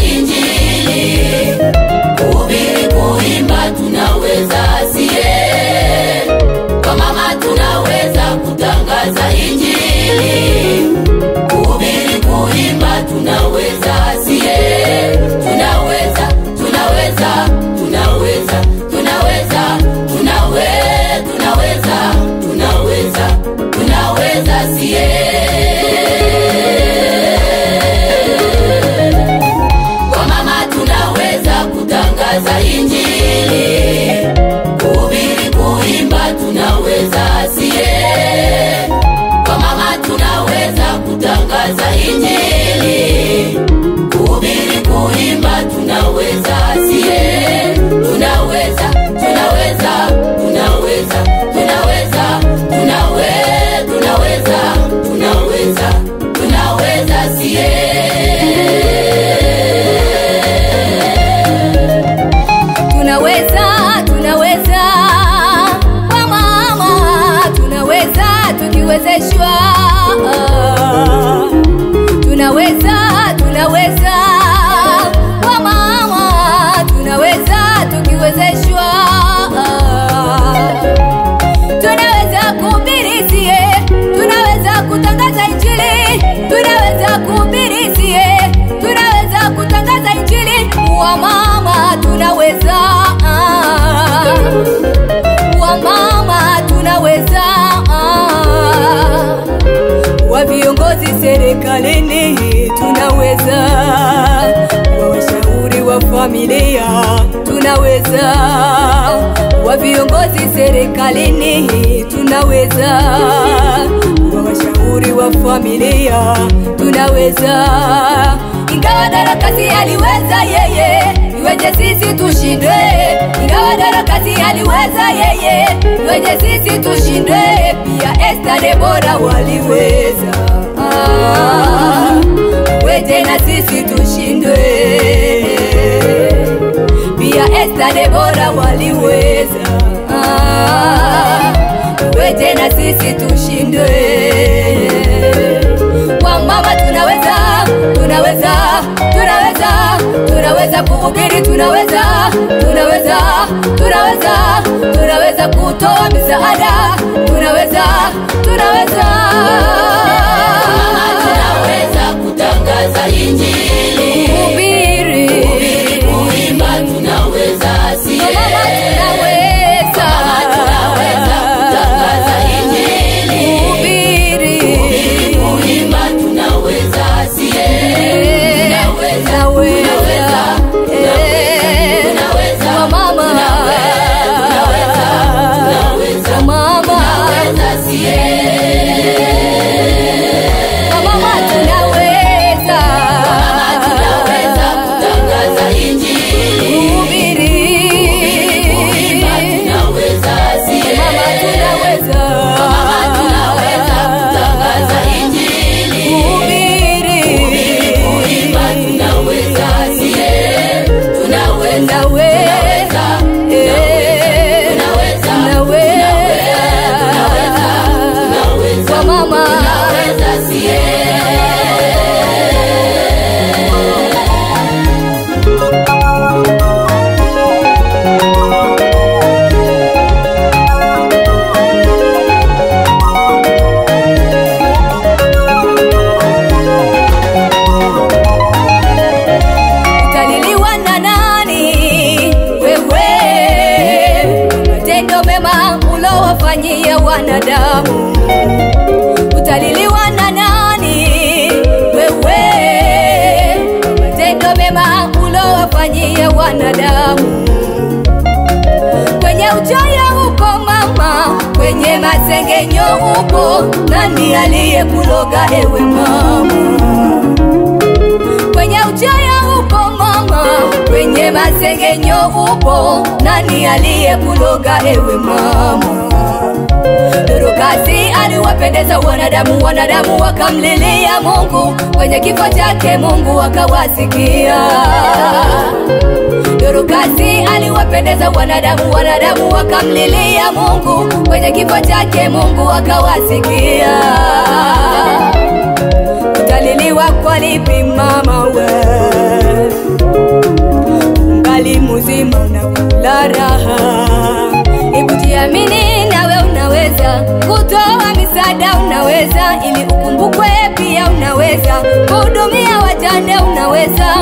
injili, kuhubiri, kuimba tunaweza sie. Kwa mama tunaweza kutangaza injili, kuhubiri, kuimba tunaweza sie. Tunaweza, tunaweza, tunaweza, tunaweza, tunaweza, tunaweza, tunaweza sie. Kwa mama tunaweza kutangaza injili, kuhubiri, kuimba tunaweza sie. Kwa mama tunaweza kutangaza injili, kuhubiri, kuimba tunaweza sie. Tunaweza, tunaweza, tunaweza, tunaweza, tunaweza, tunaweza, tunaweza sie. Tunaweza, tunaweza, kwa mama tunaweza tukiwezeshwa. Tunaweza, tunaweza, kwa mama tunaweza tukiwezeshwa. Tunaweza kuhubiri sie, tunaweza kutangaza injili, tunaweza kuhubiri sie, tunaweza kutangaza injili. Wa mama tunaweza, wa mama tunaweza, wa viongozi serikalini tunaweza, wa washauri wa familia tunaweza, wa viongozi serikalini tunaweza, wa washauri wa familia tunaweza. Ingawa Darakasi aliweza yeye, iweje sisi tushindwe? Ingawa Darakasi aliweza yeye, iweje sisi tushindwe? Pia Esther Deborah waliweza, iweje na sisi tushindwe? Pia Esther Deborah waliweza, iweje na sisi tushindwe? Kwa mama tunaweza, tunaweza, tunaweza, tunaweza kuhubiri, tunaweza, tunaweza, tunaweza, tunaweza kutoa misaada, tunaweza, tunaweza. Mama tunaweza kutangaza injili, kuhubiri, kuimba tunaweza sie. Mama tunaweza, tunaweza kutangaza injili, kuhubiri, kuimba tunaweza sie. Tunaweza, tunaweza, tunaweza, kwa mama tunaweza, tunaweza, mama tunaweza sie. Kwa mama tunaweza, tunaweza kutangaza injili, kuhubiri, kuimba tunaweza sie. Mama tunaweza, mama tunaweza kutangaza injili, kuhubiri, kuimba tunaweza sie. Tunaweza, tunaweza, tunaweza, tunaweza, kwa mama tunaweza sie. Utaliliwa na nani wewe? Matendo mema ulowafanyia wanadamu. Utaliliwa na nani wewe? Matendo mema ulowafanyia wanadamu. Kwenye uchoyo upo mama, kwenye masengenyo upo. Nani aliyekuloga ewe mama? Kwenye uchoyo upo mama, kwenye masengenyo upo. Nani aliyekuloga ewe mama? Darakasi aliwapendeza wanadamu, wanadamu wakamlilia Mungu. Kwenye kifo chake Mungu akawasikia. Darakasi aliwapendeza wanadamu, wanadamu wakamlilia Mungu. Kwenye kifo chake Mungu akawasikia. Utaliliwa kwa lipi mama we? raha. Hebu jiamini, nawe unaweza kutoa misaada, unaweza ili ukumbukwe pia, unaweza kuhudumia wajane, unaweza.